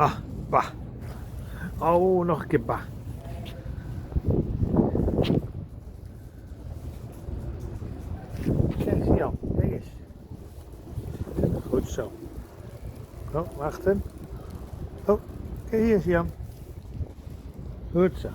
Ah, bah. Oh, nog een keer bah. Kijk eens Jan, kijk eens. Goed zo. Oh, wachten. Oh, kijk hier eens Jan. Goed zo.